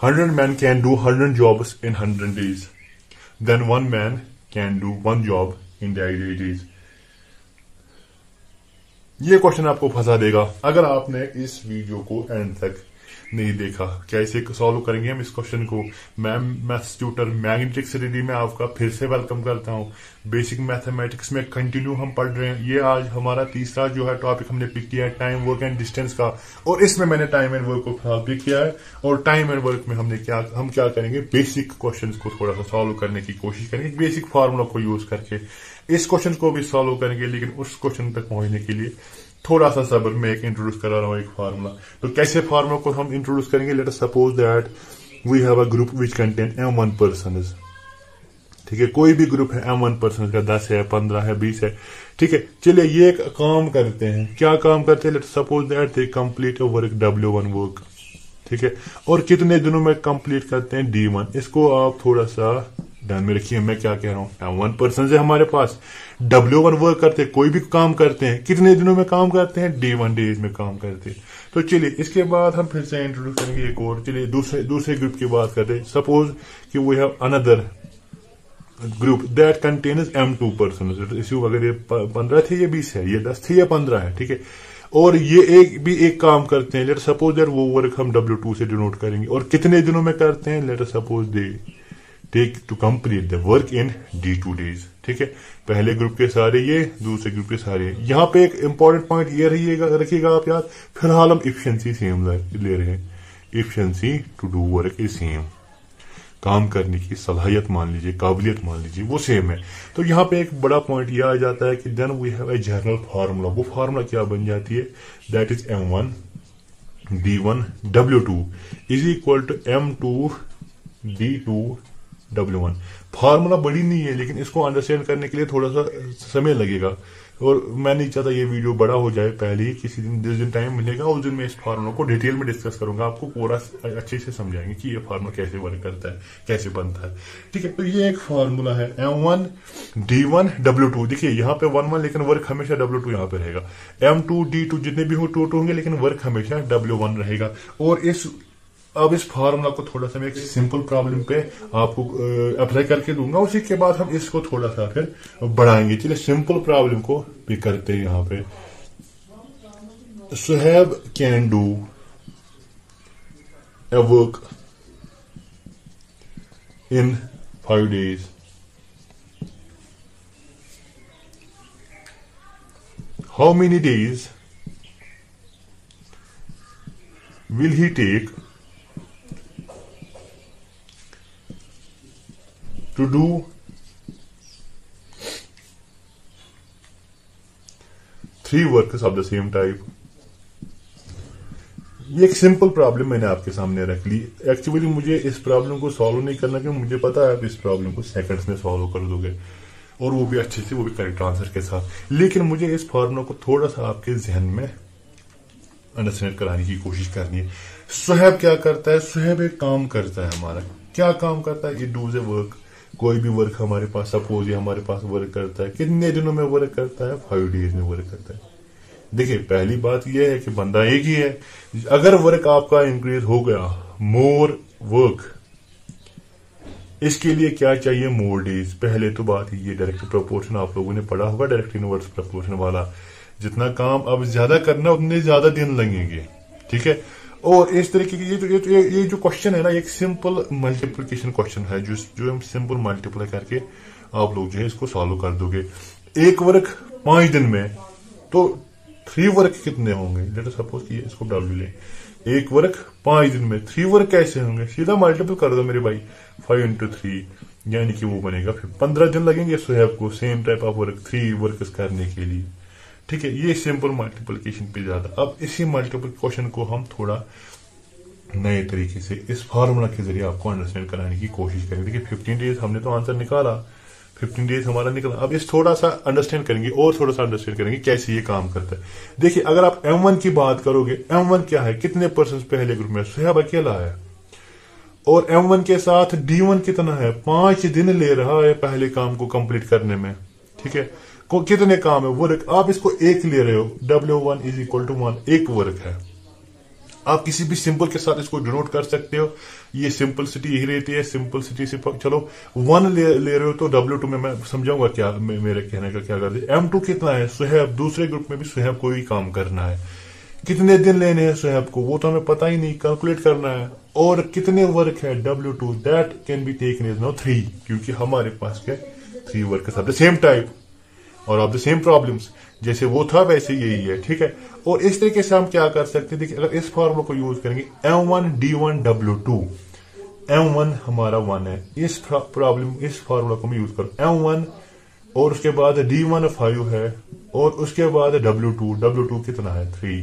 100 men can do 100 jobs in 100 days. Then 1 man can do 1 job in 80 days. ये question आपको फंसा देगा अगर आपने इस वीडियो को एंड तक नहीं देखा। कैसे सॉल्व करेंगे हम इस क्वेश्चन को। मैथ्स ट्यूटर मैग्नेटिक स्टडी में आपका फिर से वेलकम करता हूं। बेसिक मैथमेटिक्स में कंटिन्यू हम पढ़ रहे हैं। ये आज हमारा तीसरा जो है टॉपिक हमने पिक किया है टाइम वर्क एंड डिस्टेंस का, और इसमें मैंने टाइम एंड वर्क को पिक किया है। और टाइम एंड वर्क में हम क्या करेंगे, बेसिक क्वेश्चन को थोड़ा सा सॉल्व करने की कोशिश करेंगे, बेसिक फार्मूला को यूज करके इस क्वेश्चन को भी सॉल्व करेंगे। लेकिन उस क्वेश्चन तक पहुंचने के लिए थोड़ा सा सब्र, मैं एक इंट्रोड्यूस करा रहा हूं एक फार्मूला। तो कैसे फार्मूला को हम इंट्रोड्यूस करेंगे, let us suppose that we have a group which contain M1 persons. ठीक है, कोई भी ग्रुप है M1 पर्सन का, 10 है, 15 है, 20 है। ठीक है, चलिए ये एक काम करते हैं। क्या काम करते हैं, let suppose that they complete a work W1 work. ठीक है, और कितने दिनों में कंप्लीट करते हैं D1। इसको आप थोड़ा सा ध्यान में रखिए, मैं क्या कह रहा हूं। M1 पर्सन है हमारे पास, W1 वर्क करते हैं, कोई भी काम करते हैं, कितने दिनों में काम करते हैं, D1 डेज में काम करते हैं। तो चलिए इसके बाद हम फिर से इंट्रोड्यूस करेंगे एक और। चलिए दूसरे ग्रुप की बात करते हैं। सपोज कि we have another group that contains M2 person. अगर ये 15 थे, ये 20 है, ये 10 थे, ये 15 है। ठीक है, और ये एक काम करते हैं। लेट सपोज दैट वो वर्क हम W2 से डिनोट करेंगे, और कितने दिनों में करते हैं, let suppose they take to complete the work in D2 days. ठीक है, पहले ग्रुप के सारे ये, दूसरे ग्रुप के सारे ये। यहां पे एक इंपॉर्टेंट पॉइंट ये रखिएगा आप याद, फिलहाल हम इफिशिएंसी सेम ले रहे हैं। Efficiency to do work is same, काम करने की सलाहियत मान लीजिए, काबिलियत मान लीजिए, वो सेम है। तो यहाँ पे एक बड़ा पॉइंट ये आ जाता है कि then we have a general formula. वो फार्मूला क्या बन जाती है, that is M1 D1 W2 is equal to M2 D2 W1। Formula बड़ी नहीं है, लेकिन इसको अंडरस्टैंड करने के लिए थोड़ा सा समय लगेगा, और मैं नहीं चाहता ये वीडियो बड़ा हो जाए। पहले ही किसी दिन, जिस दिन टाइम मिलेगा उस दिन मैं इस फार्मूला को डिटेल में डिस्कस करूंगा, आपको पूरा अच्छे से समझाएंगे कि ये फार्मूला कैसे वर्क करता है, कैसे बनता है। ठीक है, तो ये एक फार्मूला है M1 D1 W2। देखिए यहाँ पे 1 लेकिन वर्क हमेशा W2 यहाँ पे रहेगा। M2 D2 जितने भी हो टोटल होंगे, लेकिन वर्क हमेशा W1 रहेगा। और अब इस फार्मूला को थोड़ा सा मैं एक सिंपल प्रॉब्लम पे आपको अप्लाई करके दूंगा, उसी के बाद हम इसको थोड़ा सा फिर बढ़ाएंगे। चलिए सिंपल प्रॉब्लम को भी करते हैं। यहाँ पे Suhaib can do a work in 5 days. How many days will he take to do 3 works of the same type? ये एक सिंपल प्रॉब्लम मैंने आपके सामने रख ली। एक्चुअली मुझे इस प्रॉब्लम को सॉल्व नहीं करना, क्योंकि मुझे पता है आप इस प्रॉब्लम को सेकंड्स में सॉल्व कर दोगे, और वो भी अच्छे से, वो भी करेक्ट आंसर के साथ। लेकिन मुझे इस फॉर्मूला को थोड़ा सा आपके जहन में अंडरस्टैंड कराने की कोशिश करनी है। सुहेब क्या करता है, सुहेब एक काम करता है। हमारा क्या काम करता है, इट डूज ए वर्क। कोई भी वर्क हमारे पास, सपोज ये हमारे पास वर्क करता है, कितने दिनों में वर्क करता है, 5 डेज में वर्क करता है। देखिए पहली बात यह है कि बंदा एक ही है। अगर वर्क आपका इंक्रीज हो गया, मोर वर्क, इसके लिए क्या चाहिए, मोर डेज। पहले तो बात ये डायरेक्ट प्रोपोर्शन आप लोगों ने पढ़ा होगा, डायरेक्ट इनवर्स प्रोपोर्शन वाला। जितना काम अब ज्यादा करना, उतने ज्यादा दिन लगेंगे। ठीक है, और इस तरीके की ये जो क्वेश्चन है ना, एक सिंपल मल्टीप्लिकेशन क्वेश्चन है, जो हम सिंपल मल्टीप्लाई करके आप लोग जो है इसको सॉल्व कर दोगे। एक वर्क 5 दिन में, तो 3 वर्क कितने होंगे, लेट अस सपोज कि इसको W ले। एक वर्क 5 दिन में, 3 वर्क कैसे होंगे, सीधा मल्टीपल कर दो मेरे भाई, 5 into 3, यानी कि वो बनेगा फिर 15 दिन लगेंगे सुहेब को same type of work 3 work करने के लिए। ठीक है, ये सिंपल मल्टीप्लिकेशन पे ज्यादा। अब इसी मल्टीप्लिकेशन को हम थोड़ा नए तरीके से इस फार्मूला के जरिए आपको अंडरस्टैंड कराने की कोशिश करेंगे। देखिए 15 डेज हमने तो आंसर निकाला, 15 डेज हमारा निकला। अब इस थोड़ा सा अंडरस्टैंड करेंगे, और थोड़ा सा अंडरस्टैंड करेंगे कैसे ये काम करता है। देखिए अगर आप M1 की बात करोगे, M1 क्या है, कितने पर्सन पहले ग्रुप में, सुहेब अकेला है। और M1 के साथ D1 कितना है, 5 दिन ले रहा है पहले काम को कंप्लीट करने में। ठीक है, कितने काम है, वर्क आप इसको एक ले रहे हो, W1 इज इक्वल टू 1, एक वर्क है। आप किसी भी सिंपल के साथ इसको डिनोट कर सकते हो। ये सिंपलिसिटी यही रहती है। सिंपलिसिटी से चलो 1 ले रहे हो तो W2 में मैं समझाऊंगा क्या मेरे कहने का क्या करते। M2 कितना है सुहेब, दूसरे ग्रुप में भी सुहेब को ही काम करना है। कितने दिन लेने हैं सुहेब को वो तो हमें पता ही नहीं, कैलकुलेट करना है। और कितने वर्क है W2 that can be taken is now 3, क्योंकि हमारे पास क्या 3 workers of the same type और ऑफ द सेम प्रॉब्लम्स। जैसे वो था वैसे यही है, ठीक है। और इस तरीके से हम क्या कर सकते हैं, देखिए अगर इस फॉर्मूला को यूज करेंगे M1 D1 W2, M1 हमारा 1 है, इस प्रॉब्लम इस फॉर्मूला को मैं यूज करूं M1 और उसके बाद D1 5 है और उसके बाद W2 कितना है 3,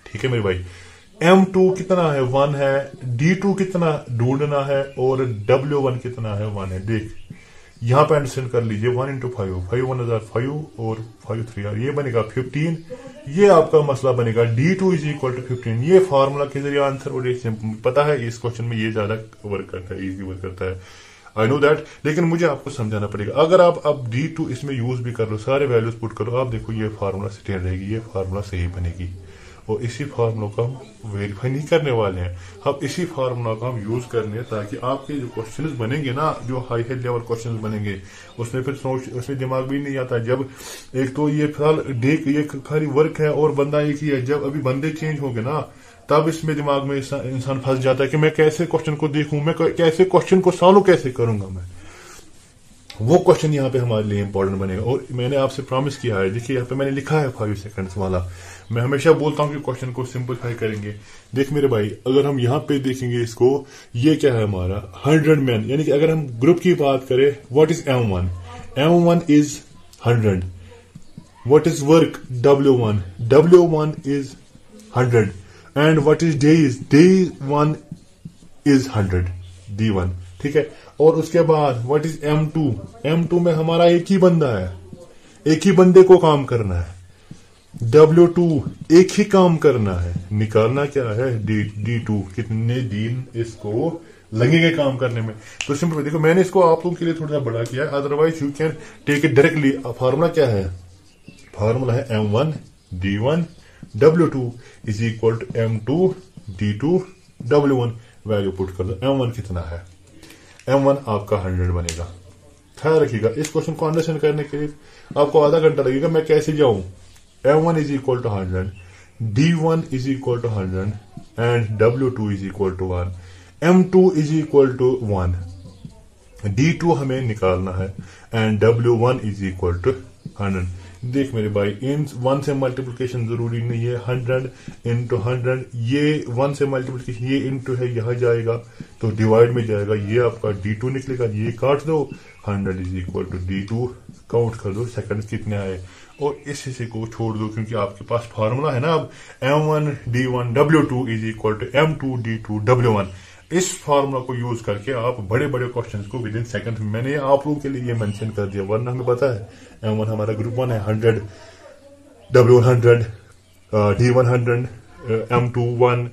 ठीक है मेरे भाई। M2 कितना है 1 है, D2 कितना ढूंढना है और W1 कितना है 1 है। देख यहां पे अंडरस्टैंड कर लीजिए 1 into 5, 5 1 हजार 5 और 5 3 ये बनेगा 15। ये आपका मसला बनेगा D2 इज इक्वल टू 15। ये फार्मूला के जरिए आंसर और सिंपल पता है इस क्वेश्चन में ये ज्यादा वर्क करता है, इजी वर्क करता है, आई नो दैट। लेकिन मुझे आपको समझाना पड़ेगा। अगर आप अब D2 इसमें यूज भी कर लो, सारे वैल्यूज पुट करो, आप देखो ये फार्मूला स्टैंड रहेगी, ये फार्मूला सही बनेगी। और इसी फार्मूला को हम वेरीफाई नहीं करने वाले हैं, हम इसी फार्मूला को हम यूज करने हैं ताकि आपके जो क्वेश्चंस बनेंगे ना, जो हाई लेवल क्वेश्चंस बनेंगे उसमें फिर सोच उसमें दिमाग भी नहीं आता। जब एक तो ये फिलहाल ये खाली वर्क है और बंदा एक ही है, जब अभी बंदे चेंज होंगे ना तब इसमें दिमाग में इंसान फंस जाता है कि मैं कैसे क्वेश्चन को देखूं, मैं कैसे क्वेश्चन को सॉल्व कैसे करूंगा। मैं वो क्वेश्चन यहाँ पे हमारे लिए इंपॉर्टेंट बनेगा। और मैंने आपसे प्रॉमिस किया है, देखिए यहाँ पे मैंने लिखा है 5 सेकंड्स वाला। मैं हमेशा बोलता हूँ कि क्वेश्चन को सिंपलीफाई करेंगे। देख मेरे भाई अगर हम यहाँ पे देखेंगे इसको, ये क्या है हमारा 100 मैन, यानी कि अगर हम ग्रुप की बात करें what is M1 is 100। What is work W1 is 100 and what is Day1 is 100 D1, ठीक है। और उसके बाद व्हाट इज M2 में हमारा एक ही बंदा है, एक ही बंदे को काम करना है। W2 एक ही काम करना है, निकालना क्या है D2 कितने दिन इसको लगेंगे काम करने में। तो सिंपल देखो मैंने इसको आप लोगों के लिए थोड़ा सा बड़ा किया है, otherwise you can take it directly. Formula क्या है, फार्मूला है M1 D1 W2 is equal to M2 D2 W1। Value put कर दो, M1 कितना है, M1 आपका 100 बनेगा। ख्याल रखिएगा इस क्वेश्चन को अंडरस्टैंड करने के लिए आपको आधा घंटा लगेगा। मैं कैसे जाऊं, M1 is equal to 100, D1 is equal to 100 and W2 is equal to 1, M2 is equal to 1, D2 हमें निकालना है and W1 is equal to 100। देख मेरे भाई इन 1 से मल्टीप्लिकेशन जरूरी नहीं है, 100 into 100, ये 1 से मल्टीप्लिकेशन ये इंटू है, यहां जाएगा तो डिवाइड में जाएगा, ये आपका D2 निकलेगा, ये काट दो, 100 is equal to D2, count कर दो सेकंड कितने आए और इस हिस्से को छोड़ दो क्योंकि आपके पास फार्मूला है ना अब M1 D1 W2 is equal to M2 D2 W1। इस फार्मूला को यूज करके आप बड़े बड़े क्वेश्चंस को विद इन सेकंड, मैंने आप लोगों के लिए ये मेंशन कर दिया, वरना हमें पता है M1 हमारा ग्रुप 1 है 100, W1 100, D1 100, M2 1,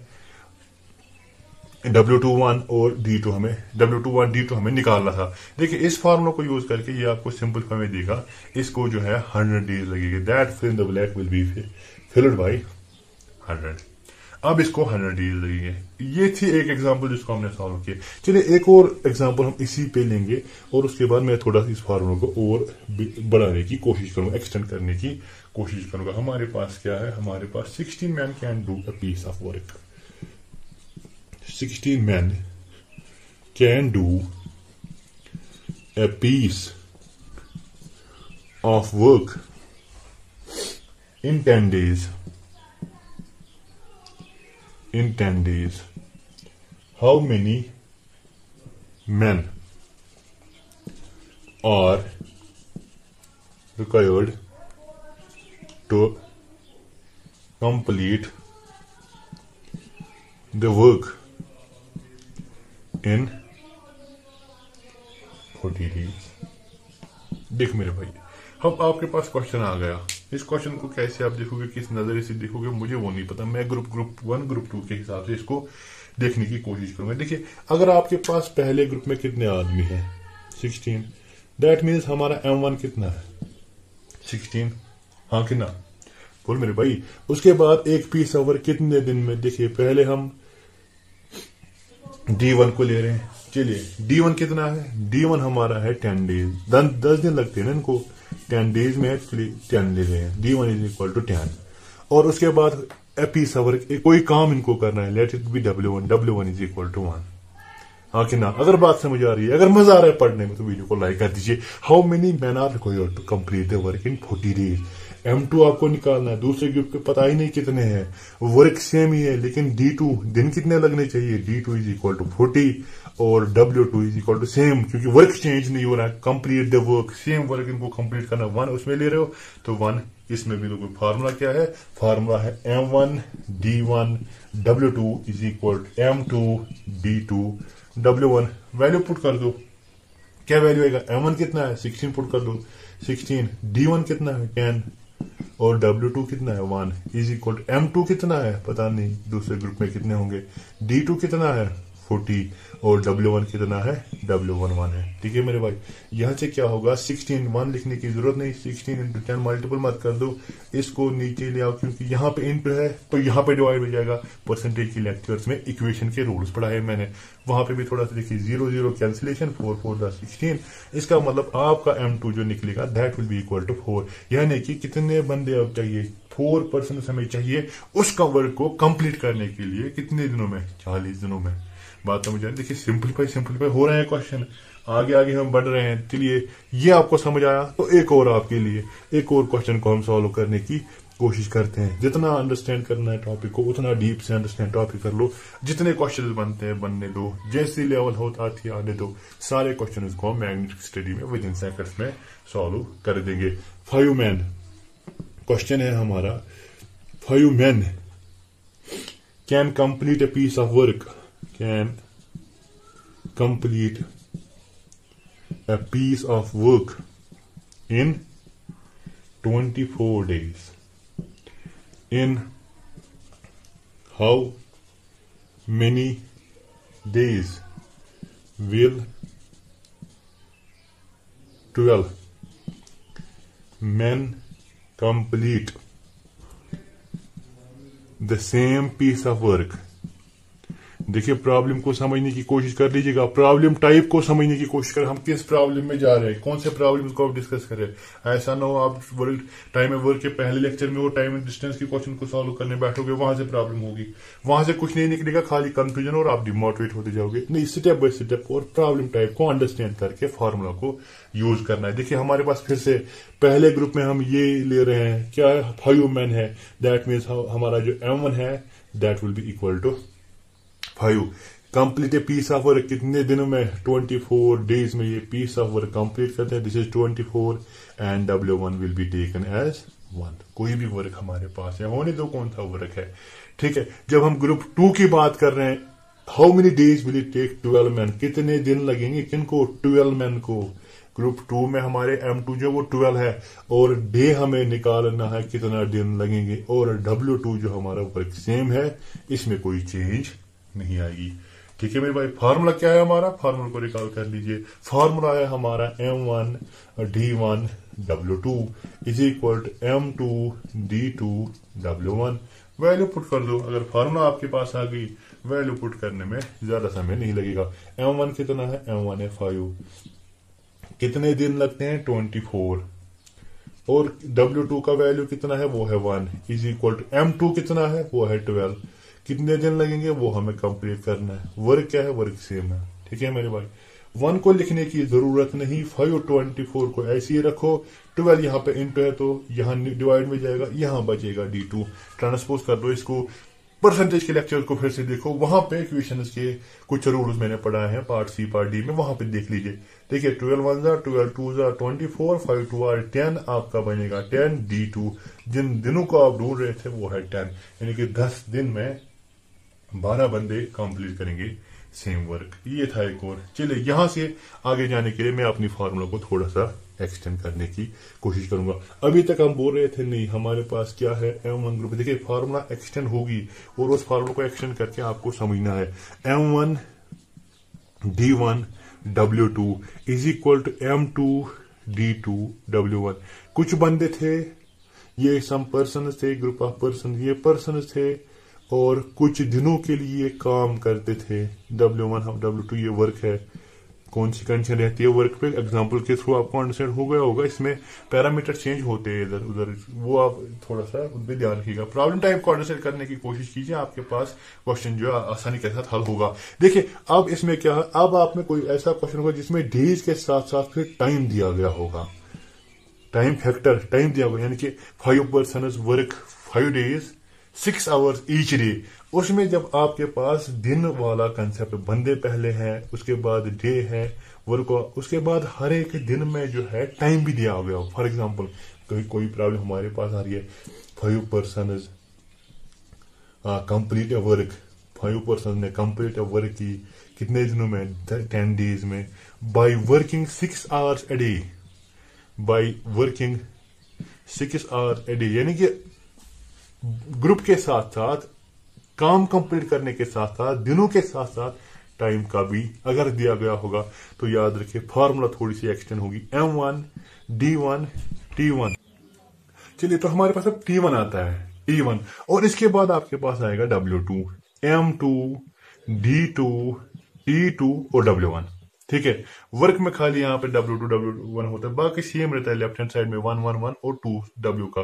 W2 1 और D2 हमें निकालना था। देखिए इस फार्मूला को यूज करके ये आपको सिंपल में देगा, इसको जो है 100 डेज लगेगी, that fill in the blank will be filled by 100। अब इसको 100 डेज लगेंगे। ये थी एक एग्जांपल जिसको हमने सॉल्व किया। चलिए एक और एग्जांपल हम इसी पे लेंगे और उसके बाद मैं थोड़ा सा इस फार्मूला को और बढ़ाने की कोशिश करूंगा, एक्सटेंड करने की कोशिश करूंगा। हमारे पास क्या है, हमारे पास 16 man can do a piece of work. 16 men can do a piece of work in 10 days. In 10 days, how many men are required to complete the work in 40 days? देख मेरे भाई अब आपके पास क्वेश्चन आ गया, इस क्वेश्चन को कैसे आप देखोगे, किस नजरिए से देखोगे मुझे वो नहीं पता। मैं ग्रुप 1 ग्रुप 2 के हिसाब से इसको देखने की कोशिश करूंगा। देखिए अगर आपके पास पहले ग्रुप में कितने आदमी हैं 16, दैट मीन्स हमारा M1 कितना है 16, हाँ कितना बोल मेरे भाई। उसके बाद एक पीस ऑफ वर्क कितने दिन में, देखिए पहले हम D1 को ले रहे हैं। चलिए D1 कितना है, D1 हमारा है 10 डेज, 10 दिन लगते हैं ना इनको, 10 डेज में एक्चुअली 10 ले रहे हैं। D1 is equal to 10। और उसके बाद पीस ऑफ वर्क, कोई काम इनको करना है, let it be W1, W1 is equal to 1। हाँ कि ना? अगर बात समझ आ रही है, अगर मजा आ रहा है पढ़ने में तो वीडियो को लाइक कर दीजिए। How many man are required to complete the work in 40 days. M2 आपको निकालना है, दूसरे ग्रुप के पता ही नहीं कितने हैं, वर्क सेम ही है, लेकिन D2 दिन कितने लगने चाहिए, D2 इज इक्वल टू 40 और W2 is equal to same, क्योंकि वर्क चेंज नहीं हो रहा है। Complete the work, same work इनको कंप्लीट करना, 1 उसमें ले रहे हो तो 1 इसमें भी। तो फार्मूला क्या है, फार्मूला है M1 D1 W2 is equal to M2 D2 W1। Value put कर दो, क्या वैल्यू आएगा, M1 कितना है 16 पुट कर दो 16, D1 कितना है 10 और W2 कितना है 1 इज इक्वल टू M2 कितना है पता नहीं, दूसरे ग्रुप में कितने होंगे, D2 कितना है 40 और W1 कितना है, W1 1 है। ठीक है मेरे भाई, यहां से क्या होगा, 16 1 लिखने की जरूरत नहीं, 16 इंटू 10 मल्टीपल मत कर दो, इसको नीचे ले आओ, क्योंकि यहाँ पे इंटू है तो यहाँ पे डिवाइड हो जाएगा। परसेंटेज की लेक्चर्स में इक्वेशन के रूल्स पढ़ाए मैंने, वहां पे भी थोड़ा सा देखिए, 0 0 कैंसिलेशन, 4 4 16। इसका मतलब आपका M2 जो निकलेगा that will be equal to 4, यानी कि कितने बंदे अब चाहिए, 4% हमें चाहिए उसका वर्क को कंप्लीट करने के लिए, कितने दिनों में, 40 दिनों में। बात समझ आ रही, देखिए सिंपलीफाई हो रहे हैं क्वेश्चन, आगे आगे हम बढ़ रहे हैं। चलिए ये आपको समझ आया तो एक और आपके लिए एक और क्वेश्चन को हम सॉल्व करने की कोशिश करते हैं। जितना अंडरस्टैंड करना है टॉपिक को उतना डीप से अंडरस्टैंड टॉपिक कर लो, जितने क्वेश्चन बनते हैं बनने दो, जैसी लेवल होता थी आने दो, सारे क्वेश्चन को हम मैग्नेटिक स्टडी में विद इन सेकंड्स में सॉल्व कर देंगे। 5 मैन क्वेश्चन है हमारा, 5 man can complete a piece of work, can complete a piece of work in 24 days. In how many days will 12 men complete the same piece of work? देखिए problem को समझने की कोशिश कर लीजिएगा, प्रॉब्लम टाइप को समझने की कोशिश कर, हम किस प्रॉब्लम में जा रहे हैं, कौन से प्रॉब्लम को आप डिस्कस कर रहे हैं। ऐसा ना हो आप टाइम एंड वर्क के पहले लेक्चर में वो टाइम एंड डिस्टेंस के क्वेश्चन को सॉल्व करने बैठोगे, वहां से प्रॉब्लम होगी, वहां से कुछ नहीं निकलेगा, खाली कंफ्यूजन और आप डिमोटिवेट होते जाओगे। नहीं, स्टेप बाय स्टेप और प्रॉब्लम टाइप को अंडरस्टैंड करके फॉर्मूला को यूज करना है। देखिए हमारे पास फिर से पहले ग्रुप में हम ये ले रहे हैं, क्या है, 5 मैन है, दैट मीन्स हमारा जो M1 है that will be equal to 5। Complete a piece of work, कितने दिनों में, 24 डेज में ये पीस ऑफ वर्क कंप्लीट करते हैं, this is 24 and W1 will be taken as 1। कोई भी वर्क हमारे पास है, होने दो कौन सा वर्क है। ठीक है, जब हम ग्रुप 2 की बात कर रहे हैं, how many days will it take 12 man, कितने दिन लगेंगे किनको, 12 मैन को। ग्रुप 2 में हमारे M2 जो वो 12 है और डे हमें निकालना है कितना दिन लगेंगे, और W2 जो हमारा वर्क सेम है, इसमें कोई चेंज नहीं आएगी। ठीक है मेरे भाई, फार्मूला क्या है हमारा, फार्मूला को रिकॉल कर लीजिए। फार्मूला है हमारा M1 D1 W2 is equal to M2 D2 W1। Value put कर दो, अगर फार्मूला आपके पास आ गई, वैल्यू पुट करने में ज्यादा समय नहीं लगेगा। M1 कितना है, M1 है 5, कितने दिन लगते हैं 24, और W2 का वैल्यू कितना है, वो है 1 इज इक्वल टू M2 कितना है, वो है 12, कितने दिन लगेंगे वो हमें कंप्लीट करना है। वर्क क्या है, वर्क सेम है। ठीक है मेरे भाई, 1 को लिखने की जरूरत नहीं, 5 और 24 को ऐसे ही रखो, 12 यहाँ पे इंटू है तो यहाँ डिवाइड में जाएगा, यहाँ बचेगा D2, ट्रांसपोज कर दो इसको। परसेंटेज के लेक्चर को फिर से देखो, वहां पे इक्वेशंस के कुछ रूल्स मैंने पढ़ाए हैं पार्ट सी पार्ट डी में, वहां पे देख लीजिए। देखिए 12 1 12 2 24, 5 2 10, आपका बनेगा 10 D2। जिन दिनों को आप ढूंढ रहे थे वो है 10, यानी कि 10 दिन में 12 बंदे कंप्लीट करेंगे सेम वर्क। ये था एक और। चलिए यहां से आगे जाने के लिए मैं अपनी फार्मूला को थोड़ा सा एक्सटेंड करने की कोशिश करूंगा। अभी तक हम बोल रहे थे नहीं हमारे पास क्या है, M1 ग्रुप। देखिए फार्मूला एक्सटेंड होगी और उस फार्मूला को एक्सटेंड करके आपको समझना है। M1 D1 W2 is equal to M2 D2 W1। कुछ बंदे थे ये सम पर्सन थे, ग्रुप ऑफ पर्सन, ये पर्सन थे और कुछ दिनों के लिए काम करते थे। W1 W2 ये वर्क है, कौन सी कंडीशन रहती है वर्क पे, एग्जांपल के थ्रू आपको अंडरस्टैंड हो गया होगा। इसमें पैरामीटर चेंज होते हैं इधर उधर, वो आप थोड़ा सा उन पर ध्यान रखिएगा। प्रॉब्लम टाइप को अंडरस्टैंड करने की कोशिश कीजिए, आपके पास क्वेश्चन जो है आसानी के साथ हल होगा। देखिए अब इसमें क्या है, अब आप में कोई ऐसा क्वेश्चन होगा जिसमें डेज के साथ साथ फिर टाइम दिया गया होगा, टाइम फैक्टर टाइम दिया होगा, यानी कि 5 person work 5 days 6 hours each day. उसमें जब आपके पास दिन वाला कंसेप्ट, बंदे पहले है, उसके बाद डे है, वर्क, उसके बाद हर एक दिन में जो है टाइम भी दिया गया हो। फॉर एग्जांपल कोई प्रॉब्लम हमारे पास आ रही है, 5 person complete a work, 5 person ने कंप्लीट अ वर्क की कितने दिनों में, 10 days में, by working 6 hours a day, by working 6 hours a day, यानी कि ग्रुप के साथ साथ काम कंप्लीट करने के साथ साथ दिनों के साथ साथ टाइम का भी अगर दिया गया होगा तो याद रखिए फॉर्मूला थोड़ी सी एक्सटेंड होगी, M1 D1 T1। चलिए तो हमारे पास अब T1 आता है, T1, और इसके बाद आपके पास आएगा W2, M2 D2 T2 और W1। ठीक है, वर्क में खाली यहाँ पे W2 W1 होता है, बाकी सेम रहता है। लेफ्ट हैंड साइड में 1 1 1 और 2 W का,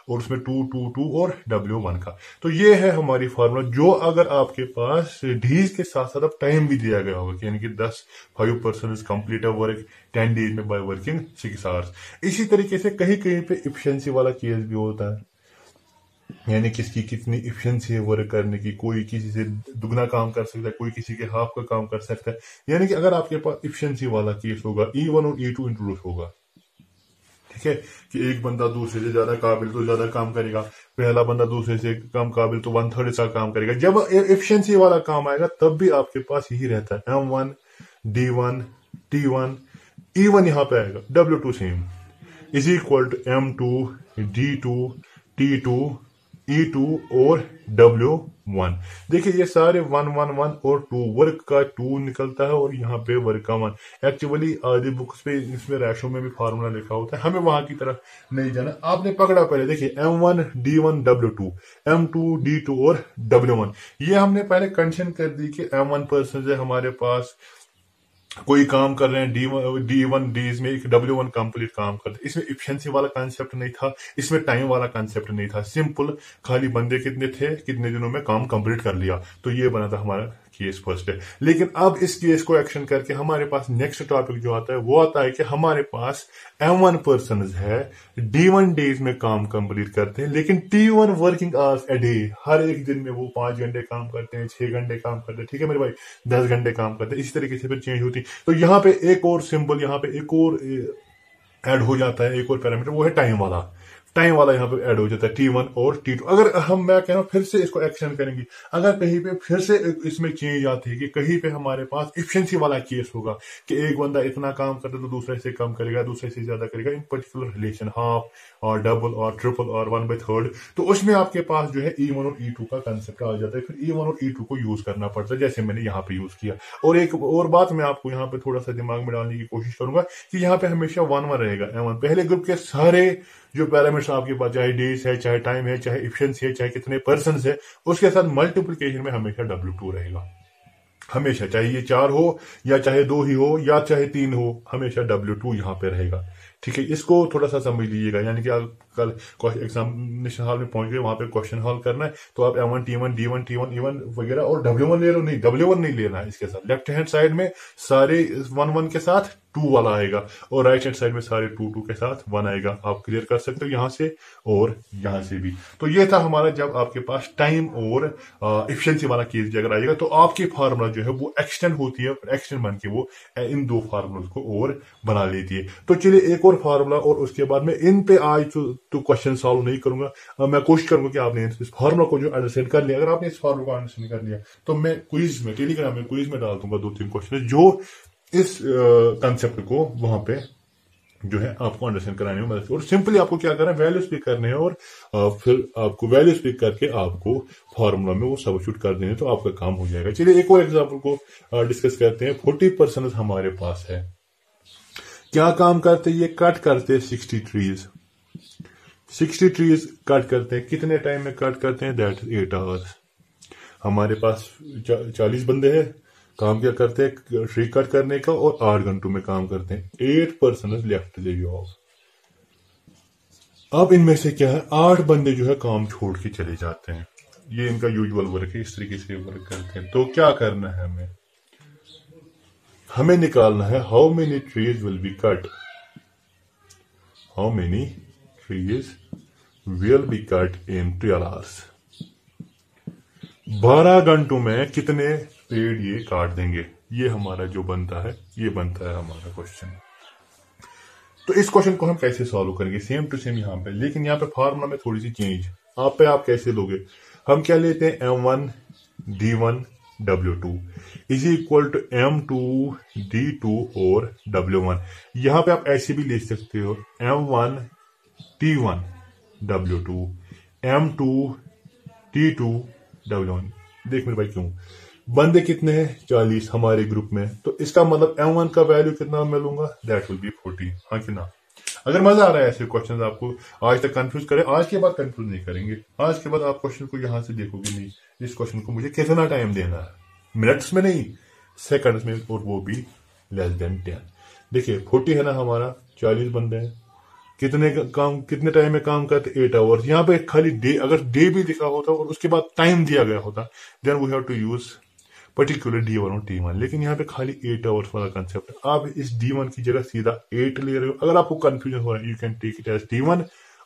और उसमें 2 2 2 और W1 का। तो ये है हमारी फॉर्मूला, जो अगर आपके पास डीज के साथ साथ अब टाइम भी दिया गया होगा, यानी कि 5 पर्सन कंप्लीट वर्क 10 days में बाय वर्किंग 6 hours। इसी तरीके से कहीं कहीं पे इफिशिएंसी वाला केस भी होता है, यानी किसकी कितनी इफिशिएंसी है वर्क करने की, कोई किसी से दुगना काम कर सकता है, कोई किसी के हाफ का काम कर सकता है। यानी कि अगर आपके पास इफिशिएंसी वाला केस होगा, E1 और E2 इंट्रोड्यूस होगा। ठीक है, कि एक बंदा दूसरे से ज्यादा काबिल तो ज्यादा काम करेगा, पहला बंदा दूसरे से कम काबिल तो 1/3 सा काम करेगा। जब इफिशिएंसी वाला काम आएगा तब भी आपके पास यही रहता है, M1 D1 T1, E1 यहां पे आएगा, W2 same is equal to M2 D2 T2 E2 और W1। देखिए ये सारे 1 1 1 और 2, वर्क का 2 निकलता है और यहाँ पे वर्क का 1। एक्चुअली आधी बुक्स पे इसमें रैशो में भी फार्मूला लिखा होता है, हमें वहां की तरफ नहीं जाना। आपने पकड़ा पहले, देखिए M1 D1 W2, M2 D2 और W1। ये हमने पहले कंडीशन कर दी कि M1 पर्सन है हमारे पास, कोई काम कर रहे हैं D1 डेज में, एक W1 कंप्लीट काम करते हैं। इसमें इफिशिएंसी वाला कांसेप्ट नहीं था, इसमें टाइम वाला कांसेप्ट नहीं था, सिंपल खाली बंदे कितने थे, कितने दिनों में काम कंप्लीट कर लिया, तो ये बना था हमारा केस फर्स्ट है। लेकिन अब इस केस को एक्शन करके हमारे पास नेक्स्ट टॉपिक जो आता है वो आता है कि हमारे पास M1 पर्सन है, D1 डेज में काम कंप्लीट करते हैं, लेकिन T1 working hours a day, हर एक दिन में वो 5 घंटे काम करते हैं, 6 घंटे काम करते हैं, ठीक है मेरे भाई, 10 घंटे काम करते हैं। इसी तरीके से फिर चेंज होती। तो यहाँ पे एक और सिंबल, यहाँ पे एक और ऐड हो जाता है, एक और पैरामीटर, वो है टाइम वाला। टाइम वाला यहाँ पे ऐड हो जाता है, T1 और T2। अगर मैं कह रहा हूं फिर से इसको एक्शन करेंगे, अगर कहीं पे फिर से इसमें चेंज आती है कि कहीं पे हमारे पास इफिशिएंसी वाला केस होगा कि एक बंदा इतना काम करता है तो दूसरे से कम करेगा, दूसरे से ज्यादा करेगा, इन पर्टिकुलर रिलेशन, हाफ और डबल और ट्रिपल और 1/3, तो उसमें आपके पास जो है E1 और E2 का कंसेप्ट आ जाता है। फिर E1 और E2 को यूज करना पड़ता है, जैसे मैंने यहाँ पे यूज किया। और एक और बात मैं आपको यहाँ पे थोड़ा सा दिमाग में डालने की कोशिश करूंगा कि यहाँ पे हमेशा 1 1 रहेगा, M1 पहले ग्रुप के सारे जो पैरामीटर्स आपके पास, चाहे डेज है, चाहे टाइम है, चाहे इफिशिएंसी है, चाहे कितने पर्सन है, उसके साथ मल्टीप्लिकेशन में हमेशा W2 रहेगा, हमेशा, चाहे ये 4 हो या चाहे 2 ही हो या चाहे 3 हो, हमेशा W2 यहाँ पे रहेगा। ठीक है, इसको थोड़ा सा समझ लीजिएगा, यानी कि आप कल एग्जामिनेशन हॉल में पहुंच गए, वहां पे क्वेश्चन हॉल करना है, तो आप M1 T1 D1 T1 E1 वगैरह और W1 ले लो, नहीं W1 नहीं लेना है। इसके साथ लेफ्ट हैंड साइड में सारे 1 1 के साथ 2 वाला आएगा, और राइट हैंड साइड में सारे 2 2 के साथ 1 आएगा। आप क्लियर कर सकते हो यहाँ से और यहाँ से भी। तो ये था हमारा, जब आपके पास टाइम और इफिशिएंसी वाला केस भी अगर आएगा तो आपकी फार्मूला जो है वो एक्सटेंड होती है, एक्सटेंड बन के वो इन 2 फार्मूला को और बना लेती है। तो चलिए एक और फार्मूला, और उसके बाद में इन पे आज तो क्वेश्चन सॉल्व नहीं करूंगा। मैं कोशिश करूंगा कि आपने इस फार्मूला को जो अंडरस्टैंड कर लिया, अगर आपने इस फार्मूला को अंडरस्टैंड कर लिया तो मैं क्विज में, टेलीग्राम में क्विज में डाल दूंगा 2-3 क्वेश्चन जो इस कंसेप्ट को वहां पे जो है आपको अंडरस्टैंड कराने में मदद। और सिंपली आपको क्या करना है, वैल्यूज पिक करने हैं, और फिर आपको वैल्यूज पिक करके आपको फॉर्मूला में वो सब्स्टिट्यूट कर देने, तो आपका काम हो जाएगा। चलिए एक और एग्जांपल को डिस्कस करते हैं। 40% हमारे पास है, क्या काम करते, ये कट करते 60 ट्रीज, 60 ट्रीज कट करते हैं, कितने टाइम में कट करते हैं? That is 8 hours. हमारे पास 40 बंदे हैं, काम क्या करते हैं ट्री कट करने का, और 8 घंटों में काम करते हैं। 8 पर्सन लेफ्ट द जॉब। अब इनमें से क्या है, 8 बंदे जो है काम छोड़ के चले जाते हैं। ये इनका यूजुअल वर्क है, इस तरीके से वर्क करते हैं। तो क्या करना है हमें निकालना है how many trees will be cut, how many trees will be cut in 12 hours. 12 घंटों में कितने पेड़ ये काट देंगे, ये हमारा जो बनता है, ये बनता है हमारा क्वेश्चन। तो इस क्वेश्चन को हम कैसे सॉल्व करेंगे? सेम टू सेम यहाँ पे, लेकिन यहाँ पे फार्मूला में थोड़ी सी चेंज। आप कैसे लोगे? हम क्या लेते हैं, M1 D1 W2 is equal to M2 D2 और W1। यहां पे आप ऐसे भी ले सकते हो, M1 T1 W2 M2 T2 W1। देख मेरे भाई, क्यों बंदे कितने हैं? 40 हमारे ग्रुप में। तो इसका मतलब M1 का वैल्यू कितना मैं लूंगा? That will B 40। हाँ कि ना? अगर मजा आ रहा है ऐसे क्वेश्चन आपको, आज तक कंफ्यूज करें, आज के बाद कंफ्यूज नहीं करेंगे। आज के बाद आप क्वेश्चन को यहां से देखोगे नहीं, इस क्वेश्चन को मुझे कितना टाइम देना है, मिनट्स में नहीं, सेकंड्स में, और वो भी लेस देन 10। देखिए 40 है ना हमारा, 40 बंदे हैं, कितने टाइम में काम करते? 8 आवर्स। यहाँ पे खाली डे, अगर डे भी लिखा होता और उसके बाद टाइम दिया गया होता, then we have to use particular D1 और T1। लेकिन यहाँ पे खाली 8 आवर्स वाला कंसेप्ट है। आप इस D1 की जगह सीधा 8 ले रहे हो। अगर आपको कंफ्यूजन हो रहा है, you can take it as T1,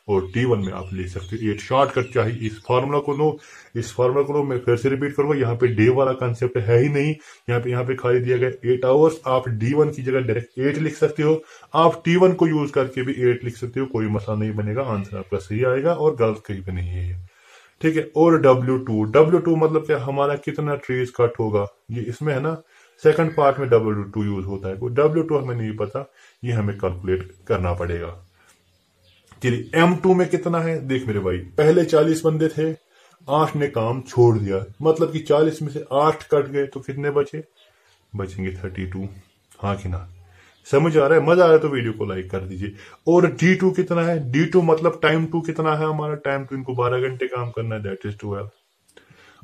और T1 में आप ले सकते हो 8। शॉर्टकट चाहिए, इस फॉर्मूला को लो। मैं फिर से रिपीट करूंगा, यहाँ पे डे वाला कंसेप्ट है ही नहीं। यहाँ पे खाली दिया गया 8 आवर्स। आप D1 की जगह डायरेक्ट 8 लिख सकते हो, आप T1 को यूज करके भी 8 लिख सकते हो, कोई मसला नहीं बनेगा, आंसर आपका सही आएगा और गलत कहीं पे नहीं है। ठीक है। और W2 मतलब क्या, हमारा कितना ट्रीज कट होगा, ये इसमें है ना, सेकंड पार्ट में W2 यूज होता है। W2 हमें नहीं पता, ये हमें कैलकुलेट करना पड़ेगा। चलिए M2 में कितना है? देख मेरे भाई, पहले 40 बंदे थे, 8 ने काम छोड़ दिया, मतलब कि 40 में से 8 कट गए, तो कितने बचेंगे 32। हाँ कि ना? समझ आ रहा है? मजा आ रहा है तो वीडियो को लाइक कर दीजिए। और D2 कितना है? D2 मतलब टाइम 2 कितना है हमारा? टाइम 2, इनको 12 घंटे काम करना है, दैट इज 12।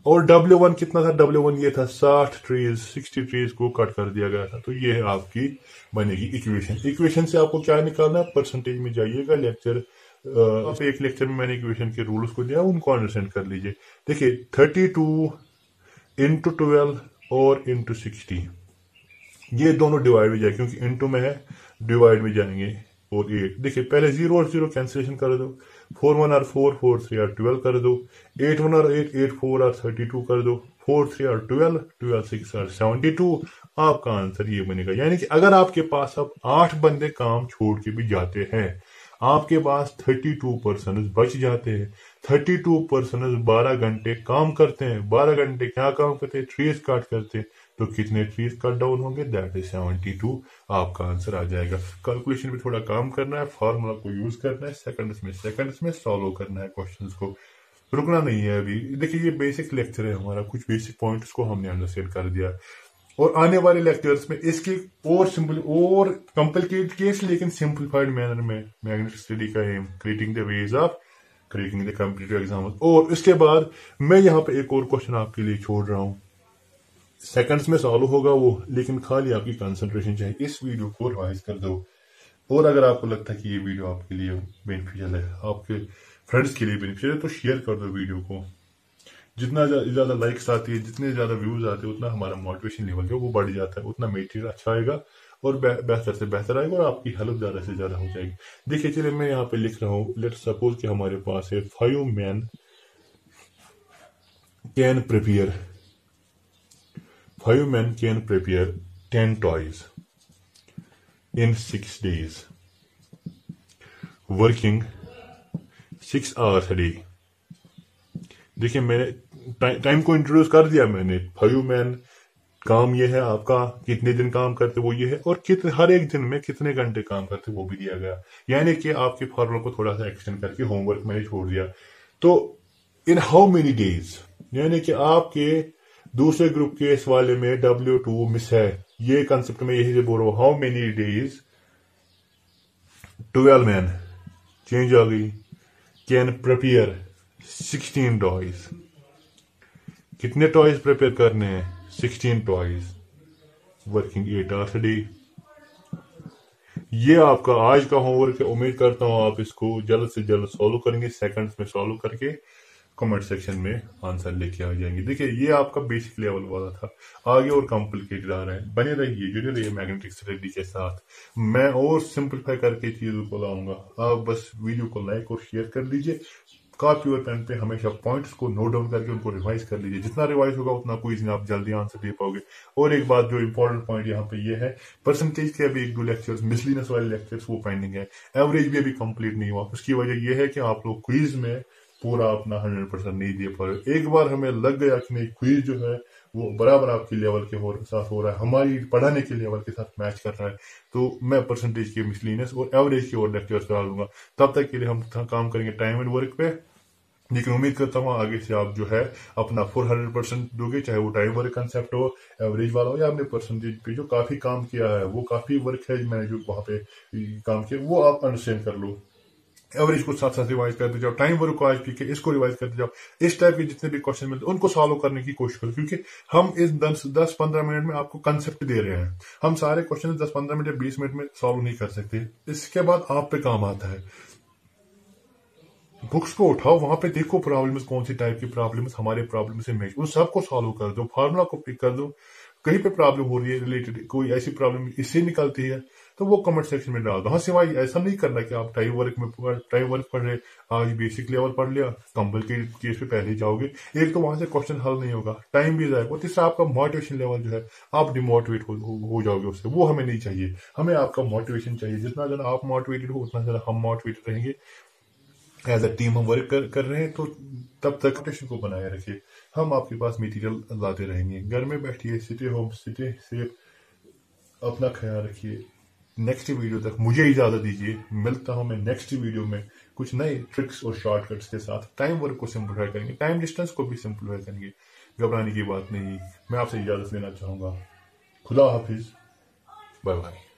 और W1 कितना था? W1 ये था 60 ट्रीज को कट कर दिया गया था। तो ये है आपकी बनेगी इक्वेशन से आपको क्या निकालना है? परसेंटेज में जाइएगा, लेक्चर एक लेक्चर में मैंने इक्वेशन के रूल्स को दिया, उनको अंडरस्टैंड कर लीजिए। देखिए 32 इंटू 12 और इंटू 60, ये दोनों डिवाइड में जाए, क्योंकि इंटू में है, डिवाइड में जाएंगे। और 8, देखिए पहले 0 और 0 कैंसिलेशन कर दो, 4 1 आर 4, 4 3 आर 12 कर दो, 8 1 आर 8, 8 4 आर 32 कर दो, 4 3 आर 12, 12 6 आर 72। आपका आंसर ये बनेगा। यानी कि अगर आपके पास अब 8 बंदे काम छोड़ के भी जाते हैं, आपके पास 32% बच जाते हैं। 32% 12 घंटे काम करते हैं। 12 घंटे क्या काम करते हैं? ट्रीज काट करते हैं। तो कितने ट्रीज कट डाउन होंगे? That is 72। आपका आंसर आ जाएगा। कैलकुलेशन में थोड़ा काम करना है, फॉर्मूला को यूज करना है, सेकंड्स में सॉल्व करना है क्वेश्चंस को, रुकना नहीं है अभी। देखिए ये बेसिक लेक्चर है हमारा, कुछ बेसिक पॉइंट्स को हमने अंडरस्टैंड कर दिया, और आने वाले लेक्चर्स में इसकी और सिंपल और कॉम्प्लिकेटेड केस, लेकिन सिंपलीफाइड मैनर में मैग्नेटिक स्टडी का aim, creating the ways of creating the competitive exam. और इसके बाद मैं यहाँ पे एक और क्वेश्चन आपके लिए छोड़ रहा हूँ, सेकंड्स में सॉल्व होगा वो, लेकिन खाली आपकी कंसंट्रेशन चाहिए। इस वीडियो को रिवाइज कर दो, और अगर आपको लगता है कि ये वीडियो आपके लिए बेनिफिशियल है, आपके फ्रेंड्स के लिए बेनिफिशियल है, तो शेयर कर दो वीडियो को। जितना ज्यादा लाइक्स आती है, जितने ज्यादा व्यूज आते हैं, उतना हमारा मोटिवेशन लेवल जो वो बढ़ जाता है, उतना मटेरियल अच्छा आएगा और बेहतर से बेहतर आएगा, और आपकी हेल्प ज्यादा से ज्यादा हो जाएगी। देखिए चलिए मैं यहाँ पे लिख रहा हूँ, लेट सपोज कि हमारे पास है 5 men can prepare 10 toys in 6 days, working 6 hours a day। देखिए मैंने टाइम को इंट्रोड्यूस कर दिया मैंने। 5 men, काम ये है आपका, कितने दिन काम करते वो ये है, और हर एक दिन में कितने घंटे काम करते वो भी दिया गया। यानी कि आपके फॉर्मूला को थोड़ा सा एक्सटेंड करके होमवर्क मैंने छोड़ दिया। तो इन हाउ मेनी डेज, यानी कि आपके दूसरे ग्रुप के इस वाले में W2 मिस है, ये कंसेप्ट में यही से बोल रहा हूं। How many days 12 men, change आ गई, कैन प्रिपेयर 16 टॉयज। कितने टॉयज प्रिपेयर करने हैं? 16 टॉयज, वर्किंग 8 आवर्स डे। ये आपका आज का होमवर्क है। उम्मीद करता हूं आप इसको जल्द से जल्द सॉल्व करेंगे, सेकंड्स में सॉल्व करके कमेंट सेक्शन में आंसर लेके आ जाएंगे। देखिए ये आपका बेसिक लेवल वाला था, आगे और कॉम्प्लिकेटेड आ रहा है। बने रहिए, जुड़े रहिए मैग्नेटिक स्टडी के साथ। मैं और सिंपलीफाई करके चीजों को लाऊंगा। आप बस वीडियो को लाइक और शेयर कर दीजिए। कॉपी और पेन पे हमेशा पॉइंट्स को नोट डाउन करके उनको रिवाइज कर लीजिए। जितना रिवाइज होगा उतना क्विज में आप जल्दी आंसर दे पाओगे। और एक बात जो इंपॉर्टेंट पॉइंट यहाँ पे ये है, परसेंटेज के अभी 1-2 लेक्चर्स, मिसलिनियस वाले लेक्चर्स वो पेंडिंग है। एवरेज भी अभी कंप्लीट नहीं हुआ। उसकी वजह यह है कि आप लोग क्विज में पूरा अपना 100% नहीं दे पा रहे। एक बार हमें लग गया कि नहीं, क्विज जो है वो बराबर आपकी लेवल के साथ हो रहा है, हमारी पढ़ाने के लेवल के साथ मैच कर रहा है, तो मैं परसेंटेज के मिसलिनियस और एवरेज के और लेक्चर्स करा दूंगा। तब तक के लिए हम काम करेंगे टाइम एंड वर्क पे। लेकिन उम्मीद करता हूँ आगे से आप जो है अपना 400% दोगे, चाहे वो टाइम वर्क कंसेप्ट हो, एवरेज वाला हो, या आपने परसेंटेज पे जो काफी काम किया है, वो काफी वर्क है मैंने जो वहां पे काम किया, वो आप अंडरस्टैंड कर लो। एवरेज को साथ साथ रिवाइज करते जाओ, टाइम वर्क को आज पी के इसको रिवाइज करते जाओ। इस टाइप के जितने भी क्वेश्चन मिलते हैं उनको सॉल्व करने की कोशिश करो, क्योंकि हम इस 10-15 मिनट में आपको कंसेप्ट दे रहे हैं। हम सारे क्वेश्चन 10-15 मिनट या 20 मिनट में सॉल्व नहीं कर सकते। इसके बाद आप पे काम आता है, बुक्स को उठाओ, वहां पे देखो प्रॉब्लम्स कौन सी टाइप की प्रॉब्लम्स हमारे प्रॉब्लम से मैच, उन सबको सॉल्व कर दो, फार्मूला को पिक कर दो। कहीं पे प्रॉब्लम हो रही है रिलेटेड, कोई ऐसी प्रॉब्लम इससे निकलती है, तो वो कमेंट सेक्शन में डाल दो। हाँ, सिवाय ऐसा नहीं करना कि आप टाइम वर्क पढ़ रहे, आज बेसिक लेवल पढ़ लिया, कॉम्प्लिकेटेड केस पे पहले जाओगे, एक तो वहां से क्वेश्चन हल नहीं होगा, टाइम भी जाएगा, तीसरा आपका मोटिवेशन लेवल जो है आप डिमोटिवेट हो जाओगे उससे। वो हमें नहीं चाहिए, हमें आपका मोटिवेशन चाहिए। जितना ज्यादा आप मोटिवेटेड हो उतना ज्यादा हम मोटिवेटेड रहेंगे। एज अ टीम हम वर्क कर रहे हैं, तो तब तक कंपटीशन को बनाए रखिए। हम आपके पास मटेरियल लाते रहेंगे। घर में बैठिए, सिटे होम, सिटे सेफ, अपना ख्याल रखिए। नेक्स्ट वीडियो तक मुझे इजाजत दीजिए। मिलता हूं मैं नेक्स्ट वीडियो में कुछ नए ट्रिक्स और शॉर्टकट्स के साथ। टाइम वर्क को सिंप्लीफाई करेंगे, टाइम डिस्टेंस को भी सिंप्लीफाई करेंगे। घबराने की बात नहीं। मैं आपसे इजाजत लेना चाहूंगा। खुदा हाफिज, बाय बाय।